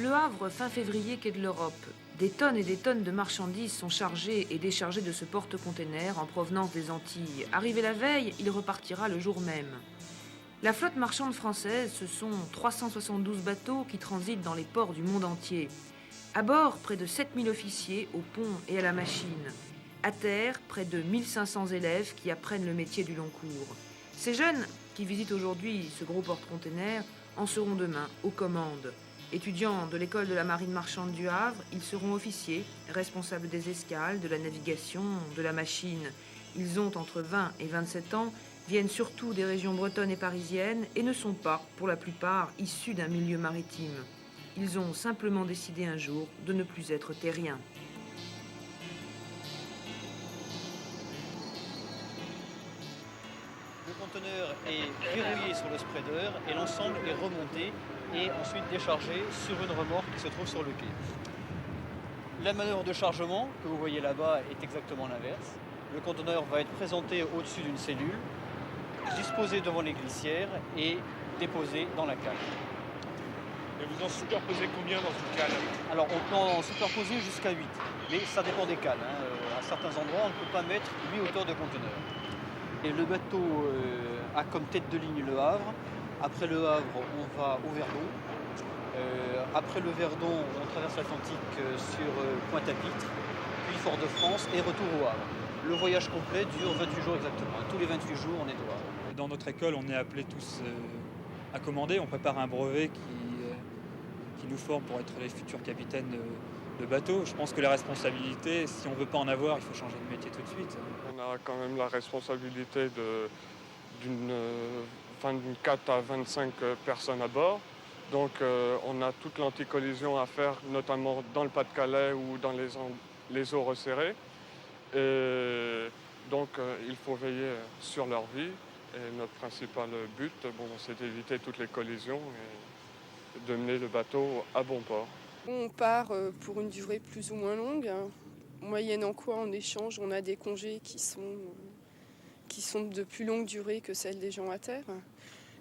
Le Havre, fin février, quai de l'Europe. Des tonnes et des tonnes de marchandises sont chargées et déchargées de ce porte-containers en provenance des Antilles. Arrivé la veille, il repartira le jour même. La flotte marchande française, ce sont 372 bateaux qui transitent dans les ports du monde entier. À bord, près de 7000 officiers au pont et à la machine. À terre, près de 1500 élèves qui apprennent le métier du long cours. Ces jeunes, qui visitent aujourd'hui ce gros porte-containers, en seront demain aux commandes. Étudiants de l'école de la marine marchande du Havre, ils seront officiers, responsables des escales, de la navigation, de la machine. Ils ont entre 20 et 27 ans, viennent surtout des régions bretonnes et parisiennes et ne sont pas, pour la plupart, issus d'un milieu maritime. Ils ont simplement décidé un jour de ne plus être terriens. Le conteneur est verrouillé sur le spreader et l'ensemble est remonté et ensuite déchargé sur une remorque qui se trouve sur le quai. La manœuvre de chargement que vous voyez là-bas est exactement l'inverse. Le conteneur va être présenté au-dessus d'une cellule, disposé devant les glissières et déposé dans la cale. Et vous en superposez combien dans une cale? Alors on peut en superposer jusqu'à 8, mais ça dépend des cales. À certains endroits, on ne peut pas mettre 8 hauteurs de conteneurs. Et le bateau a comme tête de ligne le Havre. Après le Havre, on va au Verdon. Après le Verdon, on traverse l'Atlantique sur Pointe-à-Pitre, puis Fort-de-France et retour au Havre. Le voyage complet dure 28 jours exactement. Tous les 28 jours, on est au Havre. Dans notre école, on est appelés tous à commander. On prépare un brevet qui nous forme pour être les futurs capitaines de bateau. Je pense que la responsabilité, si on ne veut pas en avoir, il faut changer de métier tout de suite. On a quand même la responsabilité d'une 24 à 25 personnes à bord. Donc on a toute l'anticollision à faire, notamment dans le Pas-de-Calais ou dans les eaux resserrées. Et donc il faut veiller sur leur vie. Et notre principal but, c'est d'éviter toutes les collisions et de mener le bateau à bon port. On part pour une durée plus ou moins longue, moyennant quoi en échange on a des congés qui sont de plus longue durée que celles des gens à terre.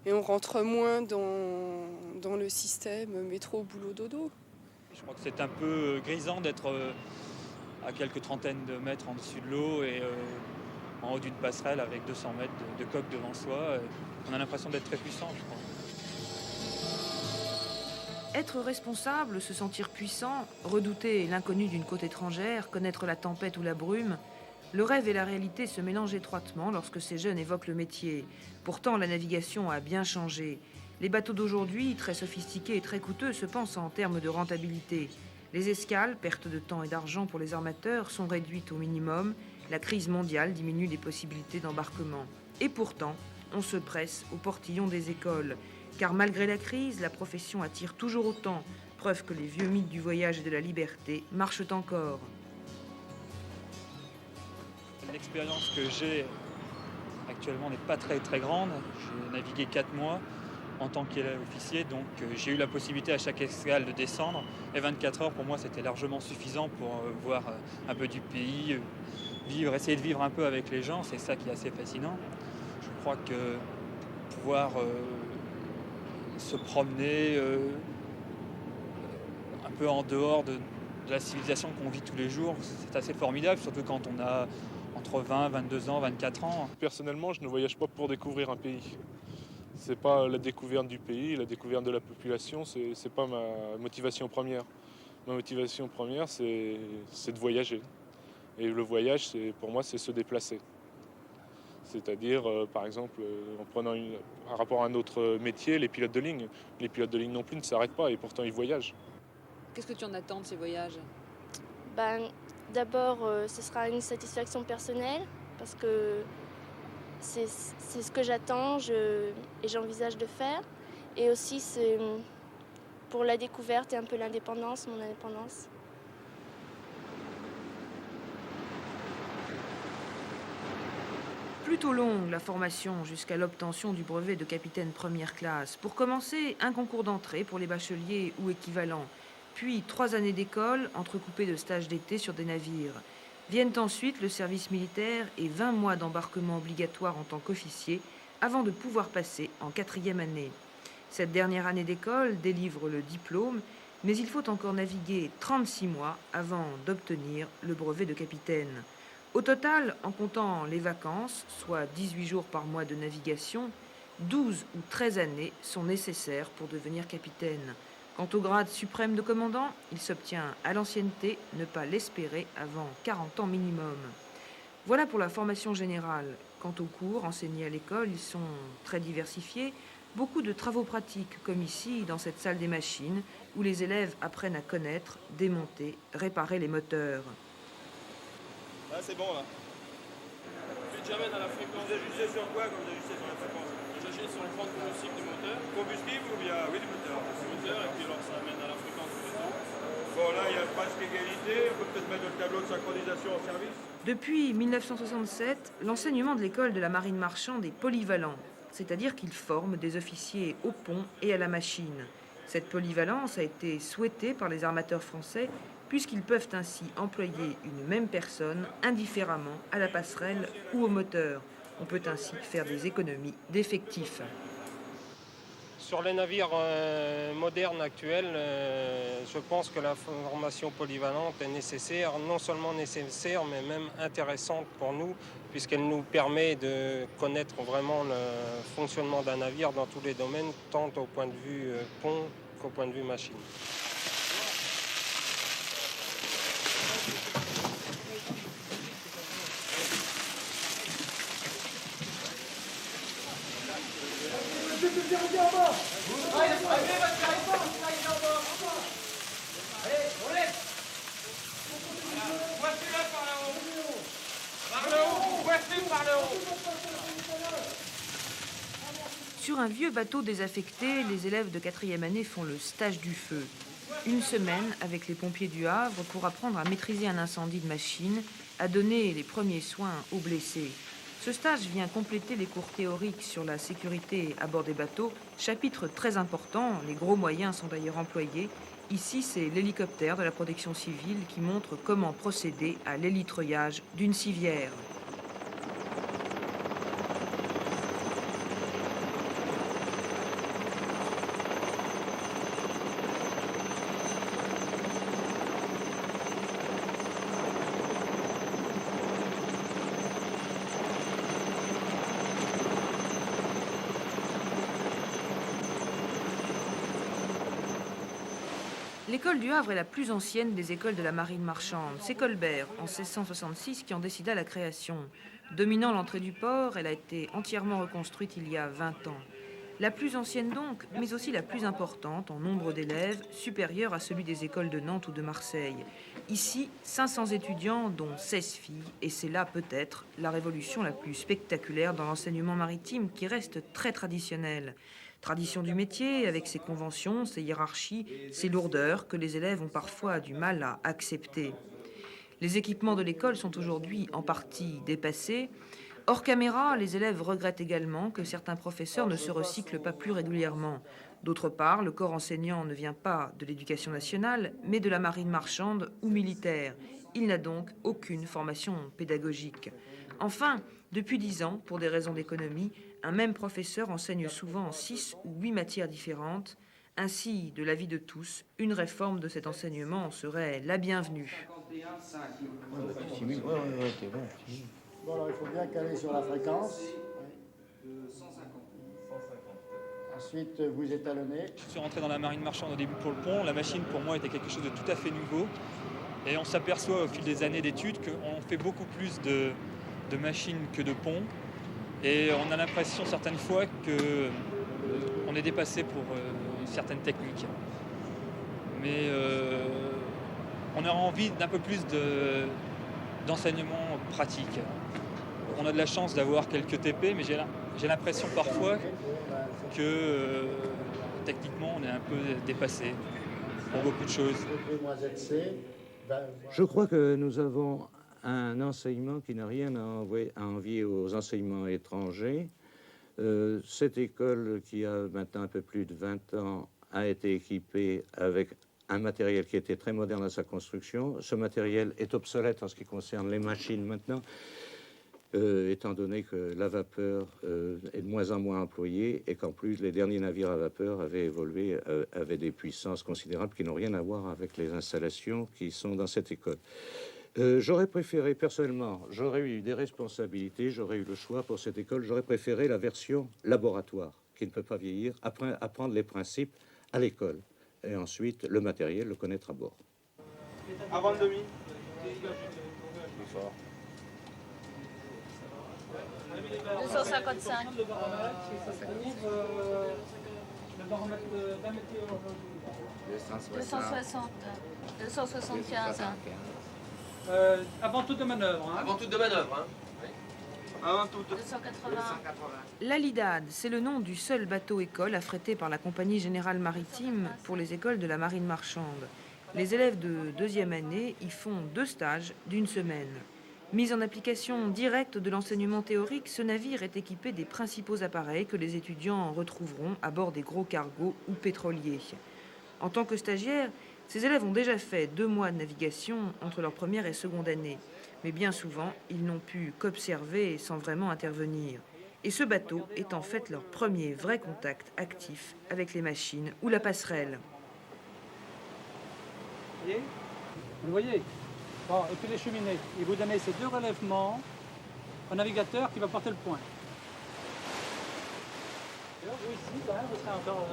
Et on rentre moins dans le système métro, boulot, dodo. Je crois que c'est un peu grisant d'être à quelques trentaines de mètres en dessus de l'eau et en haut d'une passerelle avec 200 mètres de coque devant soi. On a l'impression d'être très puissant, je crois. Être responsable, se sentir puissant, redouter l'inconnu d'une côte étrangère, connaître la tempête ou la brume, le rêve et la réalité se mélangent étroitement lorsque ces jeunes évoquent le métier. Pourtant, la navigation a bien changé. Les bateaux d'aujourd'hui, très sophistiqués et très coûteux, se pensent en termes de rentabilité. Les escales, perte de temps et d'argent pour les armateurs, sont réduites au minimum. La crise mondiale diminue les possibilités d'embarquement. Et pourtant, on se presse au portillon des écoles. Car malgré la crise, la profession attire toujours autant, preuve que les vieux mythes du voyage et de la liberté marchent encore. L'expérience que j'ai actuellement n'est pas très très grande. J'ai navigué 4 mois en tant qu'officier, donc j'ai eu la possibilité à chaque escale de descendre. Et 24 heures pour moi c'était largement suffisant pour voir un peu du pays, essayer de vivre un peu avec les gens, c'est ça qui est assez fascinant. Je crois que pouvoir se promener un peu en dehors de la civilisation qu'on vit tous les jours, c'est assez formidable, surtout quand on a entre 20, 22 ans, 24 ans. Personnellement, je ne voyage pas pour découvrir un pays. C'est pas la découverte du pays, la découverte de la population, c'est pas ma motivation première. Ma motivation première, c'est de voyager. Et le voyage, pour moi, c'est se déplacer. C'est-à-dire, par exemple, en prenant un rapport à un autre métier, les pilotes de ligne. Les pilotes de ligne non plus ne s'arrêtent pas et pourtant ils voyagent. Qu'est-ce que tu en attends de ces voyages ? D'abord, ce sera une satisfaction personnelle parce que c'est ce que j'attends et j'envisage de faire. Et aussi, c'est pour la découverte et un peu l'indépendance, mon indépendance. Plutôt longue la formation jusqu'à l'obtention du brevet de capitaine première classe. Pour commencer, un concours d'entrée pour les bacheliers ou équivalents. Puis 3 années d'école, entrecoupées de stages d'été sur des navires. Viennent ensuite le service militaire et 20 mois d'embarquement obligatoire en tant qu'officier avant de pouvoir passer en 4e année. Cette dernière année d'école délivre le diplôme Mais il faut encore naviguer 36 mois avant d'obtenir le brevet de capitaine. Au total, en comptant les vacances, soit 18 jours par mois de navigation, 12 ou 13 années sont nécessaires pour devenir capitaine. Quant au grade suprême de commandant, il s'obtient à l'ancienneté, ne pas l'espérer avant 40 ans minimum. Voilà pour la formation générale. Quant aux cours enseignés à l'école, ils sont très diversifiés. Beaucoup de travaux pratiques, comme ici, dans cette salle des machines, où les élèves apprennent à connaître, démonter, réparer les moteurs. Là, c'est bon, là. Tu t'amènes à la fréquence. Vous ajustez sur quoi quand vous ajustez sur la fréquence? J'agis sur le plan de combustible du moteur. Combustible ou bien? Oui, du moteur. Du moteur, et puis alors ça amène à la fréquence du moteur. Bon, là, il y a presque égalité. On peut peut-être mettre le tableau de synchronisation en service. Depuis 1967, l'enseignement de l'école de la marine marchande est polyvalent, c'est-à-dire qu'il forme des officiers au pont et à la machine. Cette polyvalence a été souhaitée par les armateurs français puisqu'ils peuvent ainsi employer une même personne indifféremment à la passerelle ou au moteur. On peut ainsi faire des économies d'effectifs. Sur les navires modernes actuels, je pense que la formation polyvalente est nécessaire, non seulement nécessaire, mais même intéressante pour nous, puisqu'elle nous permet de connaître vraiment le fonctionnement d'un navire dans tous les domaines, tant au point de vue pont qu'au point de vue machine. Sur un vieux bateau désaffecté, les élèves de 4e année font le stage du feu. Une semaine avec les pompiers du Havre pour apprendre à maîtriser un incendie de machine, à donner les premiers soins aux blessés. Ce stage vient compléter les cours théoriques sur la sécurité à bord des bateaux, chapitre très important, les gros moyens sont d'ailleurs employés. Ici, c'est l'hélicoptère de la protection civile qui montre comment procéder à l'hélitreuillage d'une civière. L'école du Havre est la plus ancienne des écoles de la marine marchande. C'est Colbert, en 1666, qui en décida la création. Dominant l'entrée du port, elle a été entièrement reconstruite il y a 20 ans. La plus ancienne donc, mais aussi la plus importante en nombre d'élèves, supérieure à celui des écoles de Nantes ou de Marseille. Ici, 500 étudiants, dont 16 filles, et c'est là peut-être la révolution la plus spectaculaire dans l'enseignement maritime qui reste très traditionnelle. Tradition du métier, avec ses conventions, ses hiérarchies, ses lourdeurs que les élèves ont parfois du mal à accepter. Les équipements de l'école sont aujourd'hui en partie dépassés. Hors caméra, les élèves regrettent également que certains professeurs ne se recyclent pas plus régulièrement. D'autre part, le corps enseignant ne vient pas de l'éducation nationale, mais de la marine marchande ou militaire. Il n'a donc aucune formation pédagogique. Enfin, depuis 10 ans, pour des raisons d'économie, un même professeur enseigne souvent 6 ou 8 matières différentes. Ainsi, de l'avis de tous, une réforme de cet enseignement serait la bienvenue. Bon, alors il faut bien caler sur la fréquence. Ensuite, vous étalonnez. Je suis rentré dans la marine marchande au début pour le pont. La machine, pour moi, était quelque chose de tout à fait nouveau. Et on s'aperçoit au fil des années d'études qu'on fait beaucoup plus de machines que de ponts. Et on a l'impression certaines fois qu'on est dépassé pour certaines techniques. Mais on a envie d'un peu plus d'enseignement pratique. On a de la chance d'avoir quelques TP, mais j'ai l'impression parfois que techniquement on est un peu dépassé pour beaucoup de choses. Je crois que nous avons un enseignement qui n'a rien à envier aux enseignements étrangers. Cette école, qui a maintenant un peu plus de 20 ans, a été équipée avec un matériel qui était très moderne dans sa construction. Ce matériel est obsolète en ce qui concerne les machines maintenant. étant donné que la vapeur est de moins en moins employée et qu'en plus les derniers navires à vapeur avaient évolué, avaient des puissances considérables qui n'ont rien à voir avec les installations qui sont dans cette école. J'aurais préféré, personnellement, j'aurais eu des responsabilités, j'aurais eu le choix pour cette école, j'aurais préféré la version laboratoire, qui ne peut pas vieillir, apprendre les principes à l'école, et ensuite le matériel, le connaître à bord. Avant le demi. 255. Le baromètre d'un météo. 260. 275. Avant toute manœuvre. Hein. Avant toute de manœuvre. Hein. Avant toute. 280. L'Alidad, c'est le nom du seul bateau-école affrété par la Compagnie Générale Maritime pour les écoles de la marine marchande. Les élèves de deuxième année y font 2 stages d'1 semaine. Mis en application directe de l'enseignement théorique, ce navire est équipé des principaux appareils que les étudiants retrouveront à bord des gros cargos ou pétroliers. En tant que stagiaires, ces élèves ont déjà fait 2 mois de navigation entre leur première et seconde année. Mais bien souvent, ils n'ont pu qu'observer sans vraiment intervenir. Et ce bateau est en fait leur premier vrai contact actif avec les machines ou la passerelle. Vous le voyez. Bon, et puis les cheminées. Et vous donnez ces 2 relèvements au navigateur qui va porter le point. Et là, vous ici, quand même, vous serez encore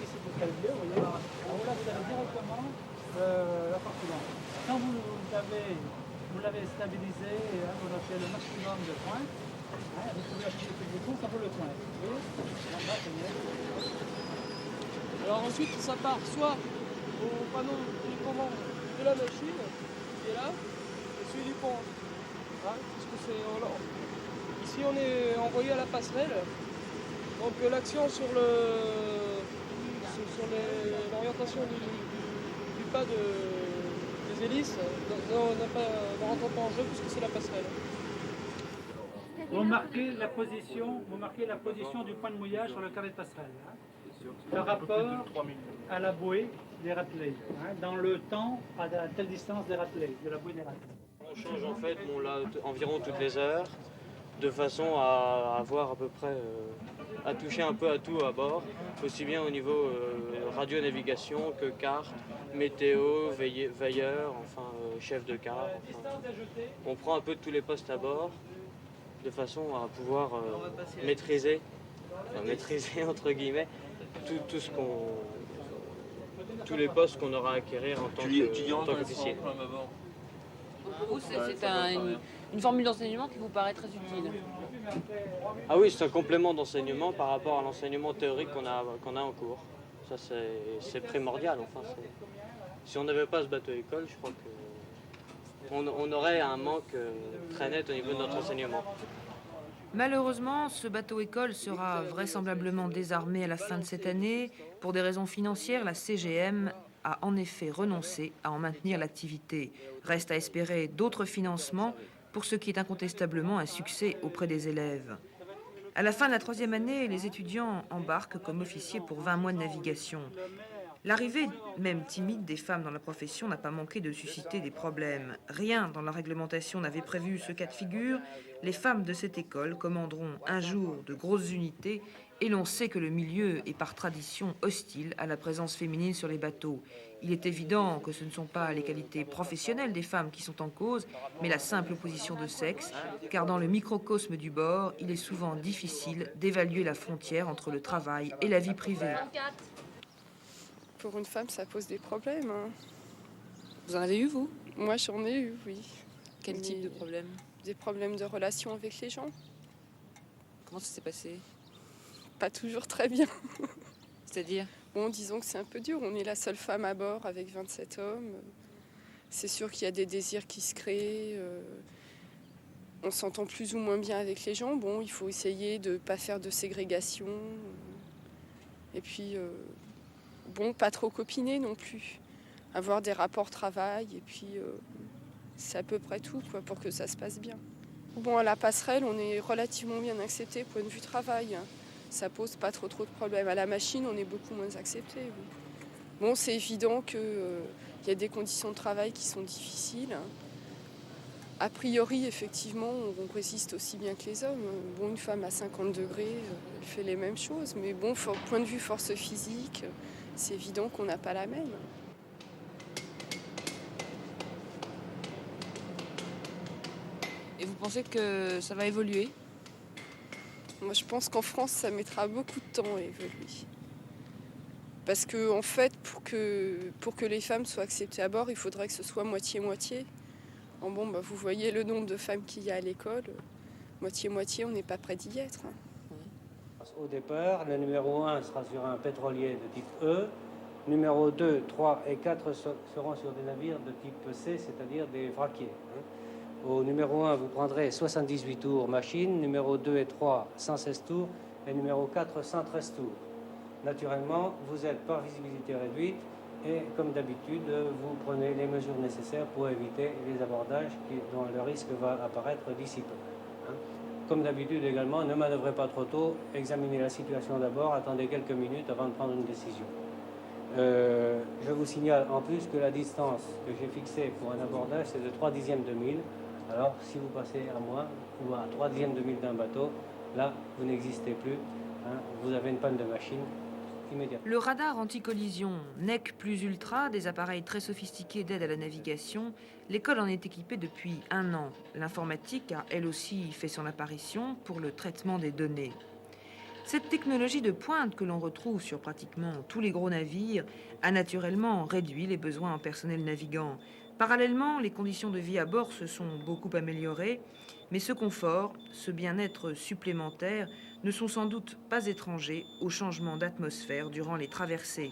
ici pour calmer, vous voyez. Alors là, vous avez directement la porte suivante. Quand vous l'avez stabilisé, vous avez fait le maximum de points. Vous pouvez appuyer sur le bouton, ça vaut le point. Vous voyez. Là, c'est mieux. Alors ensuite, ça part soit au panneau télécommande de la machine, qui est là, et celui du pont. Hein, parce que ici, on est envoyé à la passerelle. Donc l'action sur l'orientation du pas des hélices ne rentre pas en jeu puisque c'est la passerelle. Vous marquez la position du point de mouillage sur le carré de passerelle. Hein, par rapport à la bouée des ratelets, hein, dans le temps à telle distance des ratelets, de la bouée des ratelets. On change en fait environ toutes les heures, de façon à avoir à peu près, à toucher un peu à tout à bord, aussi bien au niveau radio-navigation que carte, météo, veilleur, enfin chef de quart. Enfin, on prend un peu de tous les postes à bord, de façon à pouvoir maîtriser entre guillemets, tous les postes qu'on aura à acquérir en tant qu'officier. Pour vous, c'est une formule d'enseignement qui vous paraît très utile. Ah oui, c'est un complément d'enseignement par rapport à l'enseignement théorique qu'on a en cours. Ça, c'est primordial. Enfin, si on n'avait pas ce bateau-école, je crois qu'on aurait un manque très net au niveau de notre enseignement. Malheureusement, ce bateau-école sera vraisemblablement désarmé à la fin de cette année. Pour des raisons financières, la CGM a en effet renoncé à en maintenir l'activité. Reste à espérer d'autres financements pour ce qui est incontestablement un succès auprès des élèves. À la fin de la 3e année, les étudiants embarquent comme officiers pour 20 mois de navigation. L'arrivée, même timide, des femmes dans la profession n'a pas manqué de susciter des problèmes. Rien dans la réglementation n'avait prévu ce cas de figure. Les femmes de cette école commanderont un jour de grosses unités et l'on sait que le milieu est par tradition hostile à la présence féminine sur les bateaux. Il est évident que ce ne sont pas les qualités professionnelles des femmes qui sont en cause, mais la simple opposition de sexe, car dans le microcosme du bord, il est souvent difficile d'évaluer la frontière entre le travail et la vie privée. Pour une femme, ça pose des problèmes. Hein. Vous en avez eu, vous? Moi, j'en ai eu, oui. Quel type de problème? Des problèmes de relation avec les gens. Comment ça s'est passé? Pas toujours très bien. C'est-à-dire? Bon, disons que c'est un peu dur. On est la seule femme à bord avec 27 hommes. C'est sûr qu'il y a des désirs qui se créent. On s'entend plus ou moins bien avec les gens. Bon, il faut essayer de ne pas faire de ségrégation. Et puis, bon, pas trop copiner non plus. Avoir des rapports travail. Et puis, c'est à peu près tout quoi, pour que ça se passe bien. Bon, à la passerelle, on est relativement bien accepté point de vue travail. Ça pose pas trop de problèmes. À la machine, on est beaucoup moins accepté. Oui. Bon, c'est évident qu'il y a des conditions de travail qui sont difficiles. A priori, effectivement, on résiste aussi bien que les hommes. Bon, une femme à 50 degrés, elle fait les mêmes choses. Mais bon, point de vue force physique, c'est évident qu'on n'a pas la même. Et vous pensez que ça va évoluer? Moi, je pense qu'en France, ça mettra beaucoup de temps à évoluer. Parce que, en fait, pour que les femmes soient acceptées à bord, il faudrait que ce soit moitié-moitié. Bon, vous voyez le nombre de femmes qu'il y a à l'école. Moitié-moitié, on n'est pas près d'y être. Au départ, le numéro 1 sera sur un pétrolier de type E. Numéro 2, 3 et 4 seront sur des navires de type C, c'est-à-dire des vraquiers. Au numéro 1, vous prendrez 78 tours machine, numéro 2 et 3, 116 tours, et numéro 4, 113 tours. Naturellement, vous êtes par visibilité réduite, et comme d'habitude, vous prenez les mesures nécessaires pour éviter les abordages dont le risque va apparaître d'ici peu. Comme d'habitude également, ne manœuvrez pas trop tôt, examinez la situation d'abord, attendez quelques minutes avant de prendre une décision. Je vous signale en plus que la distance que j'ai fixée pour un abordage, c'est de 3/10 de mille. Alors, si vous passez à moins ou à 3/10 de mille d'un bateau, là, vous n'existez plus. Vous avez une panne de machine immédiate. Le radar anti-collision NEC plus Ultra, des appareils très sophistiqués d'aide à la navigation, l'école en est équipée depuis 1 an. L'informatique a elle aussi fait son apparition pour le traitement des données. Cette technologie de pointe que l'on retrouve sur pratiquement tous les gros navires a naturellement réduit les besoins en personnel navigant. Parallèlement, les conditions de vie à bord se sont beaucoup améliorées, mais ce confort, ce bien-être supplémentaire ne sont sans doute pas étrangers au changement d'atmosphère durant les traversées.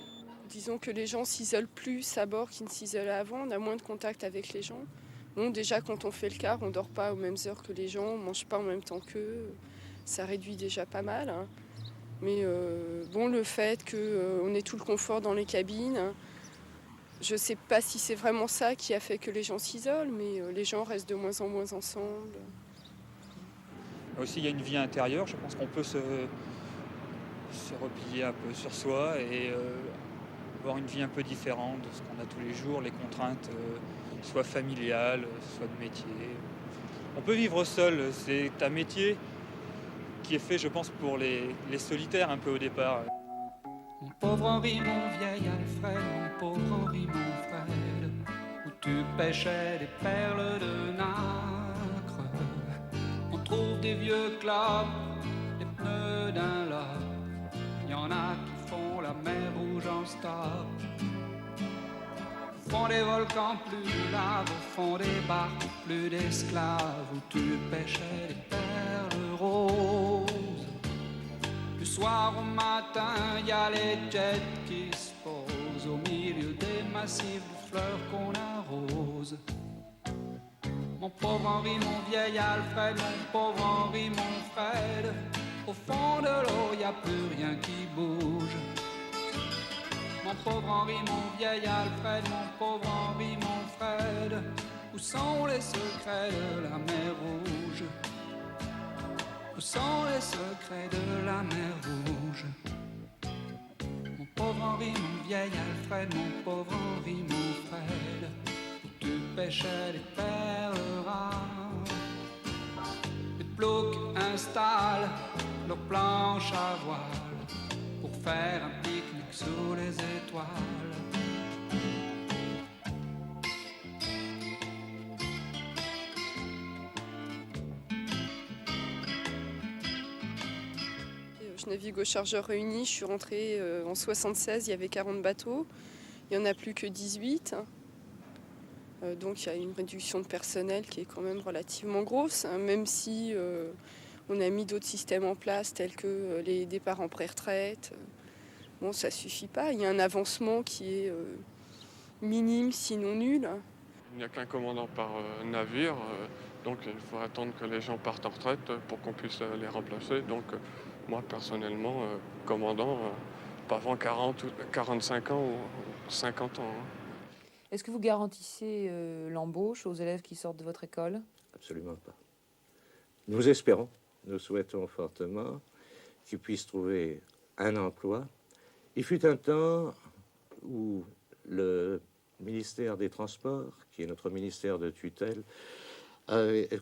Disons que les gens s'isolent plus à bord qu'ils ne s'isolaient avant, on a moins de contact avec les gens. Bon, déjà quand on fait le quart, on ne dort pas aux mêmes heures que les gens, on ne mange pas en même temps qu'eux, ça réduit déjà pas mal. Mais bon, le fait qu'on ait tout le confort dans les cabines, je ne sais pas si c'est vraiment ça qui a fait que les gens s'isolent, mais les gens restent de moins en moins ensemble. Aussi, il y a une vie intérieure. Je pense qu'on peut se replier un peu sur soi et avoir une vie un peu différente de ce qu'on a tous les jours, les contraintes, soit familiales, soit de métier. On peut vivre seul. C'est un métier qui est fait, je pense, pour les solitaires un peu au départ. Mon pauvre Henri, mon vieil Alfred, mon pauvre Henri, mon Fred, où tu pêchais des perles de nacre. On trouve des vieux clubs, des pneus d'un lobe. Il y en a qui font la mer rouge en stop. Au fond des volcans, plus de lave, au fond des barques, plus d'esclaves, où tu pêchais des perles roses. Du soir au matin, il y a les jets qui se posent au milieu des massifs de fleurs qu'on arrose. Mon pauvre Henri, mon vieil Alfred, mon pauvre Henri, mon Fred, au fond de l'eau, il n'y a plus rien qui bouge. Mon pauvre Henri, mon vieil Alfred, mon pauvre Henri, mon Fred, où sont les secrets de la mer rouge? Où sont les secrets de la mer rouge? Mon pauvre Henri, mon vieil Alfred, mon pauvre Henri, mon Fred, où tu pêchais des perles rares. Les ploucs installent leurs planches à voile pour faire un pique-nique sous les étoiles. Je navigue au Chargeurs Réunis, je suis rentrée en 76, il y avait 40 bateaux, il n'y en a plus que 18. Donc il y a une réduction de personnel qui est quand même relativement grosse, même si on a mis d'autres systèmes en place tels que les départs en pré-retraite. Bon, ça ne suffit pas, il y a un avancement qui est minime sinon nul. Il n'y a qu'un commandant par navire, donc il faut attendre que les gens partent en retraite pour qu'on puisse les remplacer. Donc moi personnellement, commandant, pas avant 40, 45 ans ou 50 ans. Est-ce que vous garantissez l'embauche aux élèves qui sortent de votre école? Absolument pas. Nous espérons, nous souhaitons fortement qu'ils puissent trouver un emploi. Il fut un temps où le ministère des Transports, qui est notre ministère de tutelle,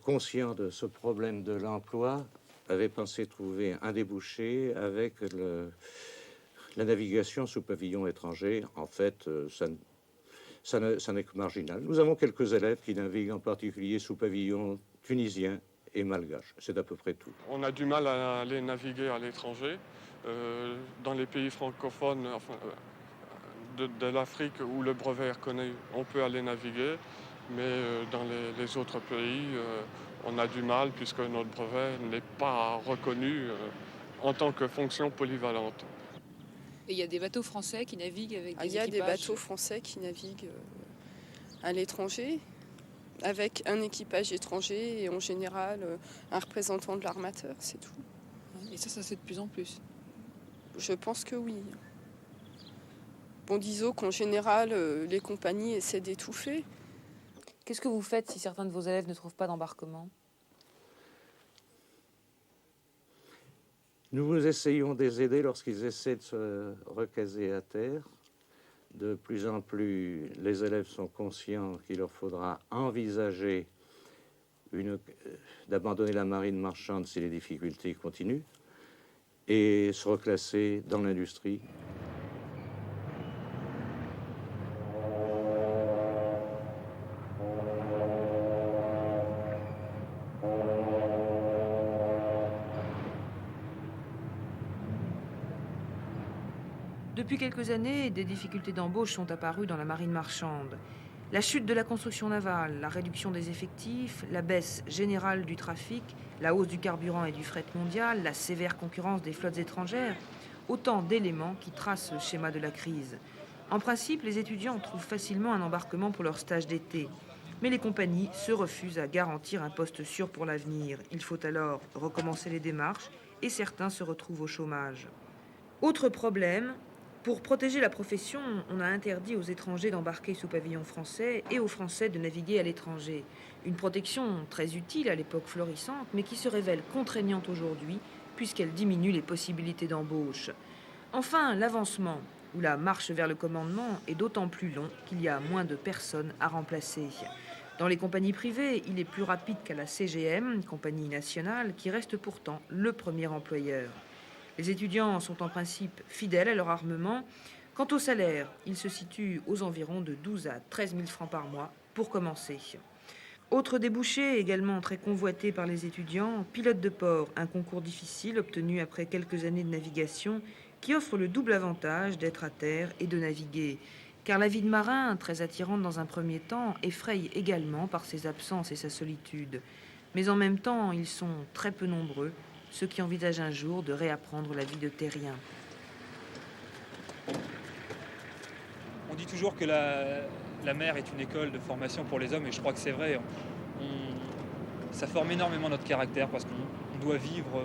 conscient de ce problème de l'emploi, avait pensé trouver un débouché avec la navigation sous pavillon étranger. En fait, ça n'est que marginal. Nous avons quelques élèves qui naviguent en particulier sous pavillon tunisien et malgache. C'est à peu près tout. On a du mal à aller naviguer à l'étranger. Dans les pays francophones de l'Afrique où le brevet est reconnu, on peut aller naviguer. Mais dans les autres pays, on a du mal puisque notre brevet n'est pas reconnu en tant que fonction polyvalente. Et il y a des bateaux français qui naviguent avec des équipages. Il y a des bateaux français qui naviguent à l'étranger avec un équipage étranger et en général un représentant de l'armateur, c'est tout. Et ça c'est de plus en plus. Je pense que oui. Bon, disons qu'en général, les compagnies essaient d'étouffer. Qu'est-ce que vous faites si certains de vos élèves ne trouvent pas d'embarquement? Nous essayons de les aider lorsqu'ils essaient de se recaser à terre. De plus en plus, les élèves sont conscients qu'il leur faudra envisager d'abandonner la marine marchande si les difficultés continuent et se reclasser dans l'industrie. Depuis quelques années, des difficultés d'embauche sont apparues dans la marine marchande. La chute de la construction navale, la réduction des effectifs, la baisse générale du trafic, la hausse du carburant et du fret mondial, la sévère concurrence des flottes étrangères, autant d'éléments qui tracent le schéma de la crise. En principe, les étudiants trouvent facilement un embarquement pour leur stage d'été. Mais les compagnies se refusent à garantir un poste sûr pour l'avenir. Il faut alors recommencer les démarches et certains se retrouvent au chômage. Autre problème, pour protéger la profession, on a interdit aux étrangers d'embarquer sous pavillon français et aux Français de naviguer à l'étranger. Une protection très utile à l'époque florissante, mais qui se révèle contraignante aujourd'hui, puisqu'elle diminue les possibilités d'embauche. Enfin, l'avancement, ou la marche vers le commandement, est d'autant plus long qu'il y a moins de personnes à remplacer. Dans les compagnies privées, il est plus rapide qu'à la CGM, compagnie nationale, qui reste pourtant le premier employeur. Les étudiants sont en principe fidèles à leur armement. Quant au salaire, il se situe aux environs de 12 à 13 000 francs par mois pour commencer. Autre débouché, également très convoité par les étudiants, pilote de port, un concours difficile obtenu après quelques années de navigation qui offre le double avantage d'être à terre et de naviguer. Car la vie de marin, très attirante dans un premier temps, effraie également par ses absences et sa solitude. Mais en même temps, ils sont très peu nombreux, ceux qui envisagent un jour de réapprendre la vie de terrien. On dit toujours que la mer est une école de formation pour les hommes, et je crois que c'est vrai. Ça forme énormément notre caractère parce qu'on doit vivre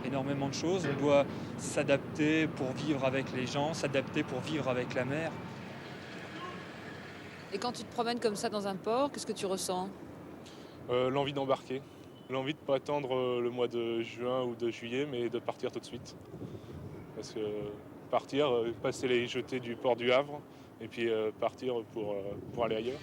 énormément de choses. On doit s'adapter pour vivre avec les gens, s'adapter pour vivre avec la mer. Et quand tu te promènes comme ça dans un port, qu'est-ce que tu ressens? L'envie d'embarquer. L'envie de ne pas attendre le mois de juin ou de juillet, mais de partir tout de suite. Parce que partir, passer les jetées du port du Havre, et puis partir pour aller ailleurs.